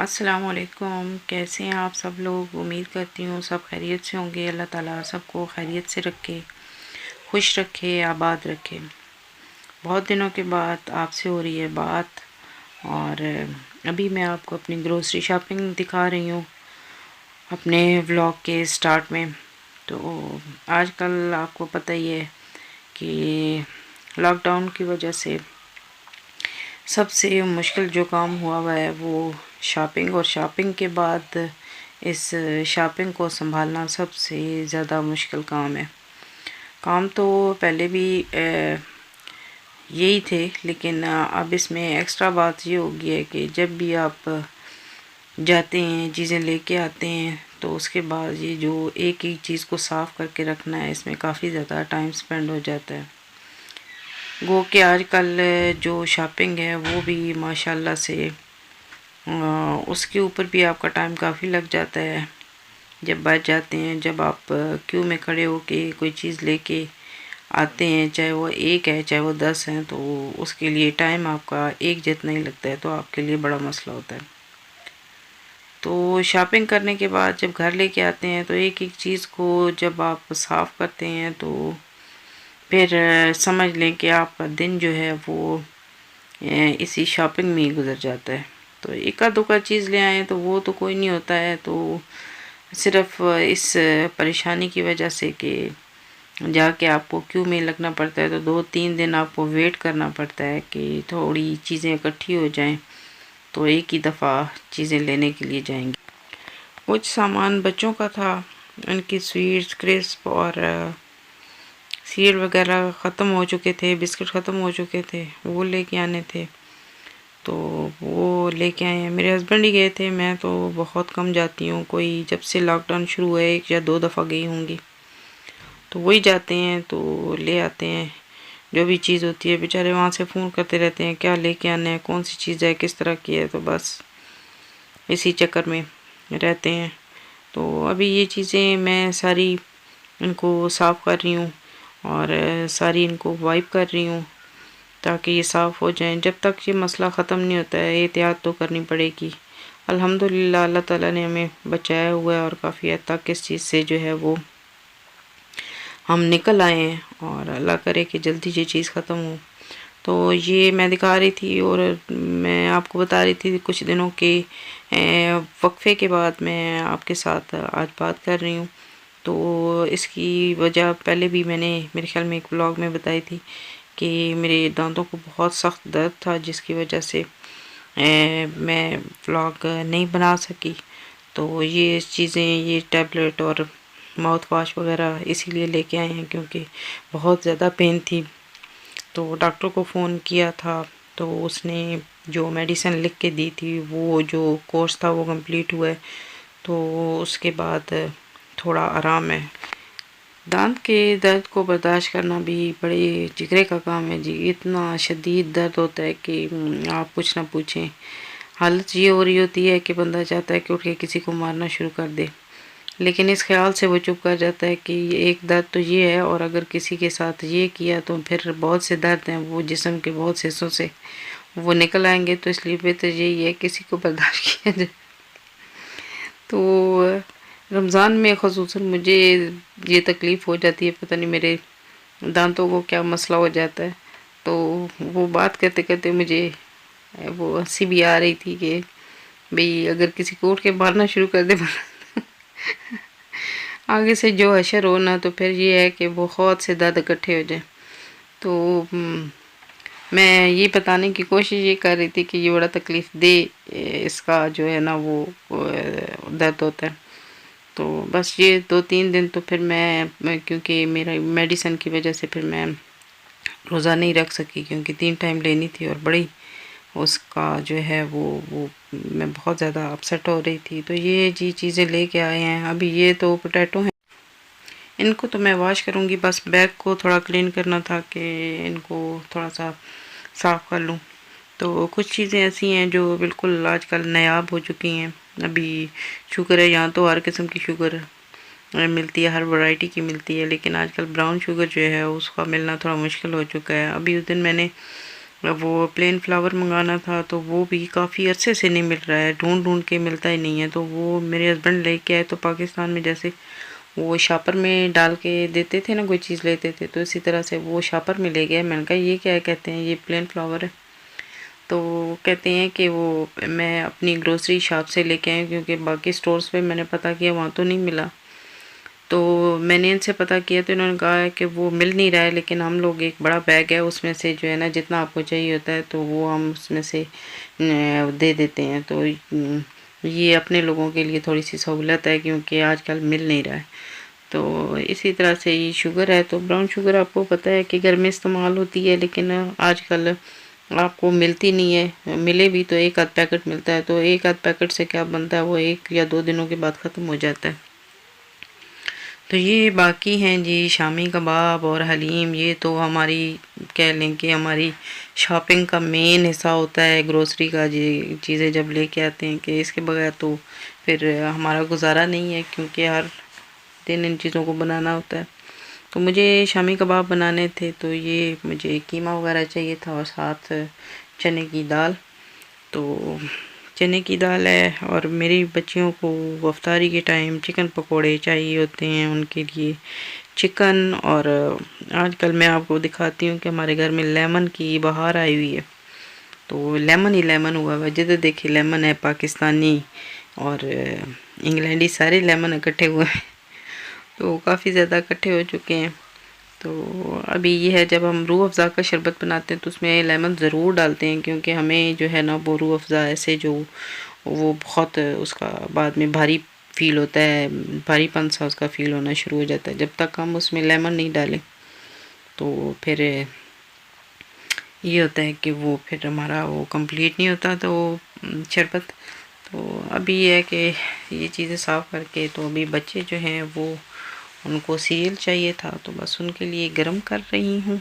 अस्सलामुअलैकुम। कैसे हैं आप सब लोग? उम्मीद करती हूँ सब खैरियत से होंगे। अल्लाह ताला सबको खैरियत से रखे, खुश रखे, आबाद रखे। बहुत दिनों के बाद आपसे हो रही है बात। और अभी मैं आपको अपनी ग्रोसरी शॉपिंग दिखा रही हूँ अपने व्लॉग के स्टार्ट में। तो आजकल आपको पता ही है कि लॉकडाउन की वजह से सबसे मुश्किल जो काम हुआ है वो शॉपिंग, और शॉपिंग के बाद इस शॉपिंग को संभालना सबसे ज़्यादा मुश्किल काम है। काम तो पहले भी यही थे, लेकिन अब इसमें एक्स्ट्रा बात ये हो गई है कि जब भी आप जाते हैं, चीज़ें लेके आते हैं, तो उसके बाद ये जो एक एक चीज़ को साफ़ करके रखना है, इसमें काफ़ी ज़्यादा टाइम स्पेंड हो जाता है। गो कि आजकल जो शॉपिंग है वो भी माशाल्लाह से उसके ऊपर भी आपका टाइम काफ़ी लग जाता है। जब बच जाते हैं, जब आप क्यू में खड़े होके कोई चीज़ लेके आते हैं, चाहे वो एक है चाहे वो 10 हैं, तो उसके लिए टाइम आपका एक जितना ही लगता है, तो आपके लिए बड़ा मसला होता है। तो शॉपिंग करने के बाद जब घर लेके आते हैं तो एक एक चीज़ को जब आप साफ़ करते हैं तो फिर समझ लें कि आपका दिन जो है वो इसी शॉपिंग में ही गुजर जाता है। तो एका दुक्का चीज़ ले आएँ तो वो तो कोई नहीं होता है, तो सिर्फ़ इस परेशानी की वजह से कि जाके आपको क्यू में लगना पड़ता है, तो 2-3 दिन आपको वेट करना पड़ता है कि थोड़ी चीज़ें इकट्ठी हो जाएं, तो एक ही दफ़ा चीज़ें लेने के लिए जाएंगे। कुछ सामान बच्चों का था, उनकी स्वीट्स, क्रिस्प और सील वगैरह ख़त्म हो चुके थे, बिस्किट ख़त्म हो चुके थे, वो लेके आने थे, तो वो लेके आए हैं। मेरे हस्बैंड ही गए थे, मैं तो बहुत कम जाती हूँ, कोई जब से लॉकडाउन शुरू हुआ है 1 या 2 दफ़ा गई होंगी, तो वही जाते हैं तो ले आते हैं जो भी चीज़ होती है। बेचारे वहाँ से फ़ोन करते रहते हैं क्या लेके आना है, कौन सी चीज़ है, किस तरह की है, तो बस इसी चक्कर में रहते हैं। तो अभी ये चीज़ें मैं सारी इनको साफ़ कर रही हूँ और सारी इनको वाइप कर रही हूँ ताकि ये साफ़ हो जाएं। जब तक ये मसला ख़त्म नहीं होता है एहतियात तो करनी पड़ेगी। अल्हम्दुलिल्लाह अल्लाह ताला ने हमें बचाया हुआ है और काफ़ी हद तक इस चीज़ से जो है वो हम निकल आए हैं, और अल्लाह करे कि जल्दी ये चीज़ ख़त्म हो। तो ये मैं दिखा रही थी और मैं आपको बता रही थी कुछ दिनों के वक्फे के बाद मैं आपके साथ आज बात कर रही हूँ। तो इसकी वजह पहले भी मैंने मेरे ख्याल में एक व्लॉग में बताई थी कि मेरे दांतों को बहुत सख्त दर्द था, जिसकी वजह से मैं व्लॉग नहीं बना सकी। तो ये चीज़ें, ये टैबलेट और माउथ वॉश वगैरह इसीलिए लेके आए हैं क्योंकि बहुत ज़्यादा पेन थी। तो डॉक्टर को फ़ोन किया था, तो उसने जो मेडिसिन लिख के दी थी, वो जो कोर्स था वो कंप्लीट हुआ है, तो उसके बाद थोड़ा आराम है। दांत के दर्द को बर्दाश्त करना भी बड़े जिगरे का काम है जी। इतना शदीद दर्द होता है कि आप कुछ ना पूछें। हालत ये हो रही होती है कि बंदा चाहता है कि उठ के किसी को मारना शुरू कर दे, लेकिन इस ख्याल से वो चुप कर जाता है कि ये एक दर्द तो ये है, और अगर किसी के साथ ये किया तो फिर बहुत से दर्द हैं वो जिस्म के बहुत से हिस्सों से वो निकल आएंगे। तो इसलिए बेहतर यही है किसी को बर्दाश्त किया जाए। तो रमज़ान में ख़ुसूसन मुझे ये तकलीफ़ हो जाती है, पता नहीं मेरे दांतों को क्या मसला हो जाता है। तो वो बात करते करते मुझे वो हंसी भी आ रही थी कि भाई अगर किसी को उठ के मारना शुरू कर दे आगे से जो हशर हो ना, तो फिर ये है कि बहुत से दर्द इकट्ठे हो जाए। तो मैं ये बताने की कोशिश ये कर रही थी कि ये बड़ा तकलीफ़ दे इसका जो है ना वो दर्द होता है। तो बस ये 2-3 दिन तो फिर मैं क्योंकि मेरा मेडिसिन की वजह से फिर मैं रोज़ा नहीं रख सकी, क्योंकि 3 टाइम लेनी थी और बड़ी उसका जो है वो मैं बहुत ज़्यादा अपसेट हो रही थी। तो ये जी चीज़ें लेके आए हैं। अभी ये तो पोटैटो हैं, इनको तो मैं वॉश करूँगी, बस बैग को थोड़ा क्लीन करना था कि इनको थोड़ा सा साफ़ कर लूँ। तो कुछ चीज़ें ऐसी हैं जो बिल्कुल आजकल नायाब हो चुकी हैं। अभी शुगर है, यहाँ तो हर किस्म की शुगर मिलती है, हर वैरायटी की मिलती है, लेकिन आजकल ब्राउन शुगर जो है उसका मिलना थोड़ा मुश्किल हो चुका है। अभी उस दिन मैंने वो प्लेन फ्लावर मंगाना था, तो वो भी काफ़ी अरसे से नहीं मिल रहा है, ढूंढ ढूंढ के मिलता ही नहीं है। तो वो मेरे हस्बैंड लेके आए, तो पाकिस्तान में जैसे वो शापर में डाल के देते थे ना, कोई चीज़ लेते थे, तो इसी तरह से वो शापर में ले गए। मैंने कहा ये क्या है, कहते हैं ये प्लेन फ्लावर है। तो कहते हैं कि वो मैं अपनी ग्रोसरी शॉप से लेके आई, क्योंकि बाकी स्टोर्स पे मैंने पता किया, वहाँ तो नहीं मिला। तो मैंने इनसे पता किया, तो इन्होंने कहा है कि वो मिल नहीं रहा है, लेकिन हम लोग एक बड़ा बैग है, उसमें से जो है ना जितना आपको चाहिए होता है, तो वो हम उसमें से दे देते हैं। तो ये अपने लोगों के लिए थोड़ी सी सहूलत है, क्योंकि आजकल मिल नहीं रहा है। तो इसी तरह से ये शुगर है, तो ब्राउन शुगर आपको पता है कि घर में इस्तेमाल होती है, लेकिन आजकल आपको मिलती नहीं है। मिले भी तो एक आध पैकेट मिलता है, तो एक आध पैकेट से क्या बनता है, वो 1 या 2 दिनों के बाद ख़त्म हो जाता है। तो ये बाकी हैं जी शामी कबाब और हलीम, ये तो हमारी कह लें कि हमारी शॉपिंग का मेन हिस्सा होता है, ग्रोसरी का। जी चीज़ें जब लेके आते हैं कि इसके बगैर तो फिर हमारा गुजारा नहीं है, क्योंकि हर दिन इन चीज़ों को बनाना होता है। तो मुझे शामी कबाब बनाने थे, तो ये मुझे कीमा वगैरह चाहिए था और साथ चने की दाल। तो चने की दाल है, और मेरी बच्चियों को अफ्तारी के टाइम चिकन पकोड़े चाहिए होते हैं उनके लिए, चिकन। और आजकल मैं आपको दिखाती हूँ कि हमारे घर में लेमन की बहार आई हुई है। तो लेमन ही लेमन हुआ हुआ है, जिधर देखिए लेमन है, पाकिस्तानी और इंग्लैंडी सारे लेमन इकट्ठे हुए हैं। तो काफ़ी ज़्यादा इकट्ठे हो चुके हैं। तो अभी ये है, जब हम रूह अफ़ज़ा का शरबत बनाते हैं तो उसमें लेमन ज़रूर डालते हैं, क्योंकि हमें जो है ना वो रूह अफ़ज़ा ऐसे जो वो बहुत उसका बाद में भारी फ़ील होता है, भारीपन सा उसका फ़ील होना शुरू हो जाता है, जब तक हम उसमें लेमन नहीं डालें। तो फिर ये होता है कि वो फिर हमारा वो कंप्लीट नहीं होता, तो शरबत। तो अभी ये है कि ये चीज़ें साफ़ करके, तो अभी बच्चे जो हैं वो उनको सीरियल चाहिए था, तो बस उनके लिए गर्म कर रही हूँ।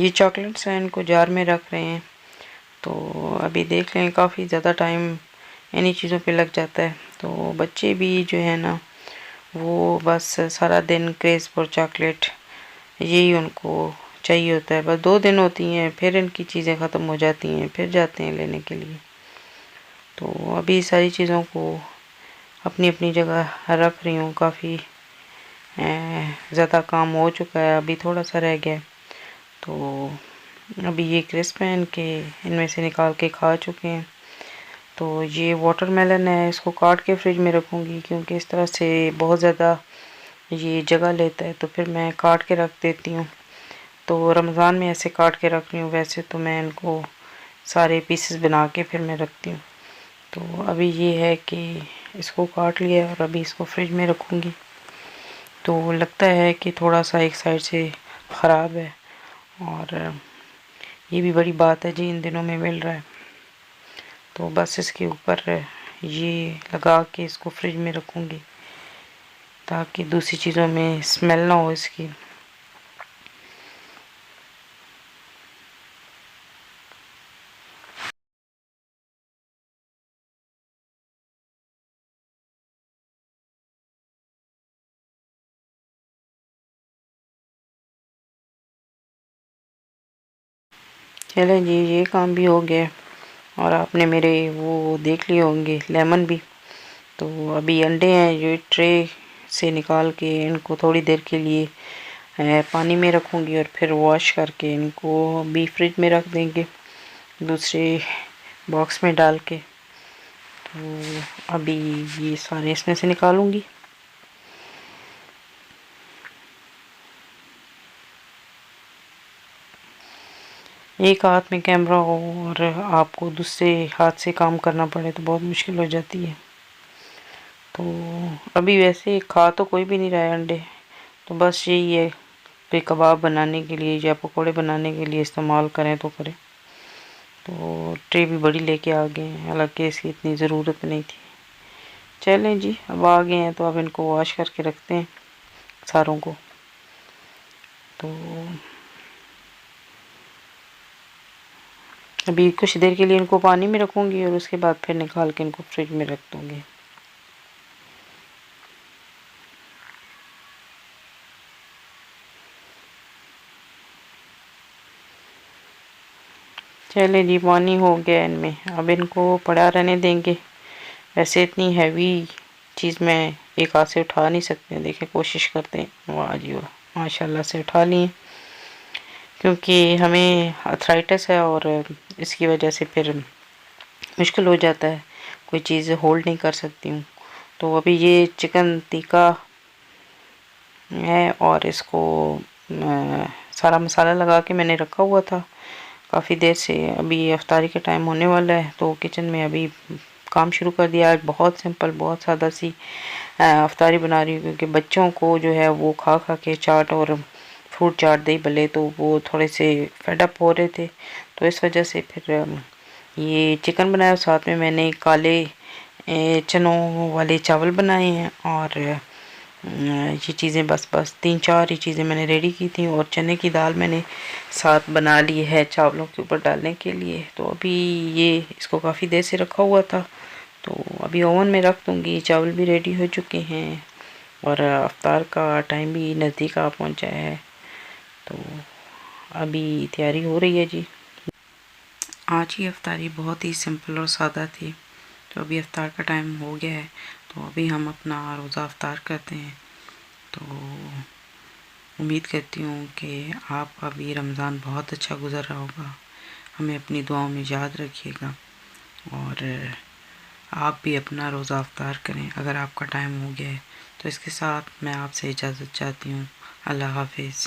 ये चॉकलेट्स हैं, इनको जार में रख रहे हैं। तो अभी देख लें, काफ़ी ज़्यादा टाइम इन्हीं चीज़ों पे लग जाता है। तो बच्चे भी जो है ना वो बस सारा दिन क्रेज़ फॉर चॉकलेट, यही उनको चाहिए होता है। बस 2 दिन होती हैं, फिर इनकी चीज़ें ख़त्म हो जाती हैं, फिर जाते हैं लेने के लिए। तो अभी सारी चीज़ों को अपनी अपनी जगह रख रही हूँ। काफ़ी ज़्यादा काम हो चुका है, अभी थोड़ा सा रह गया है। तो अभी ये क्रिस्प हैं, इनके इनमें से निकाल के खा चुके हैं। तो ये वाटरमेलन है, इसको काट के फ्रिज में रखूँगी, क्योंकि इस तरह से बहुत ज़्यादा ये जगह लेता है, तो फिर मैं काट के रख देती हूँ। तो रमज़ान में ऐसे काट के रख रही हूँ, वैसे तो मैं इनको सारे पीसेस बना के फिर मैं रखती हूँ। तो अभी ये है कि इसको काट लिया और अभी इसको फ्रिज में रखूँगी। तो लगता है कि थोड़ा सा एक साइड से ख़राब है, और ये भी बड़ी बात है जी, इन दिनों में मिल रहा है। तो बस इसके ऊपर ये लगा के इसको फ्रिज में रखूँगी, ताकि दूसरी चीज़ों में स्मेल ना हो इसकी। चलें जी, ये काम भी हो गया और आपने मेरे वो देख लिए होंगे लेमन भी। तो अभी अंडे हैं जो ट्रे से निकाल के इनको थोड़ी देर के लिए पानी में रखूँगी और फिर वॉश करके इनको भी फ्रिज में रख देंगे दूसरे बॉक्स में डाल के। तो अभी ये सारे इसमें से निकालूंगी। एक हाथ में कैमरा हो और आपको दूसरे हाथ से काम करना पड़े तो बहुत मुश्किल हो जाती है। तो अभी वैसे खा तो कोई भी नहीं रहा है अंडे, तो बस यही है कि कबाब बनाने के लिए या पकोड़े बनाने के लिए इस्तेमाल करें तो करें। तो ट्रे भी बड़ी लेके आ गए हैं, हालांकि इसकी इतनी ज़रूरत नहीं थी। चलें जी, अब आ गए हैं तो अब इनको वॉश करके रखते हैं सारों को। तो अभी कुछ देर के लिए इनको पानी में रखूँगी और उसके बाद फिर निकाल के इनको फ्रिज में रख दूँगी। चले जी, पानी हो गया इनमें, अब इनको पड़ा रहने देंगे। वैसे इतनी हैवी चीज़ मैं एक हाथ से उठा नहीं सकते, देखें कोशिश करते हैं। वाह जी वाह, माशाल्लाह से उठा लिए, क्योंकि हमें अर्थराइटिस है और इसकी वजह से फिर मुश्किल हो जाता है, कोई चीज़ होल्ड नहीं कर सकती हूँ। तो अभी ये चिकन टिक्का है और इसको सारा मसाला लगा के मैंने रखा हुआ था काफ़ी देर से। अभी अफ्तारी का टाइम होने वाला है तो किचन में अभी काम शुरू कर दिया। आज बहुत सिंपल, बहुत सादा सी अफ्तारी बना रही हूँ, क्योंकि बच्चों को जो है वो खा खा के चाट और फ्रूट चाट दही भले, तो वो थोड़े से फेड अप हो रहे थे। तो इस वजह से फिर ये चिकन बनाया, साथ में मैंने काले चनों वाले चावल बनाए हैं और ये चीज़ें बस 3-4 ही चीज़ें मैंने रेडी की थी। और चने की दाल मैंने साथ बना ली है चावलों के ऊपर डालने के लिए। तो अभी ये इसको काफ़ी देर से रखा हुआ था, तो अभी ओवन में रख दूँगी। चावल भी रेडी हो चुके हैं और अफ्तार का टाइम भी नज़दीक आ पहुँचा है, तो अभी तैयारी हो रही है जी। आज की अफ्तारी बहुत ही सिंपल और सादा थी। तो अभी अफ्तार का टाइम हो गया है, तो अभी हम अपना रोज़ा अफ्तार करते हैं। तो उम्मीद करती हूँ कि आपका भी रमज़ान बहुत अच्छा गुज़र रहा होगा। हमें अपनी दुआओं में याद रखिएगा और आप भी अपना रोज़ा अफ्तार करें अगर आपका टाइम हो गया है। तो इसके साथ मैं आपसे इजाज़त चाहती हूँ। अल्लाह हाफिज़।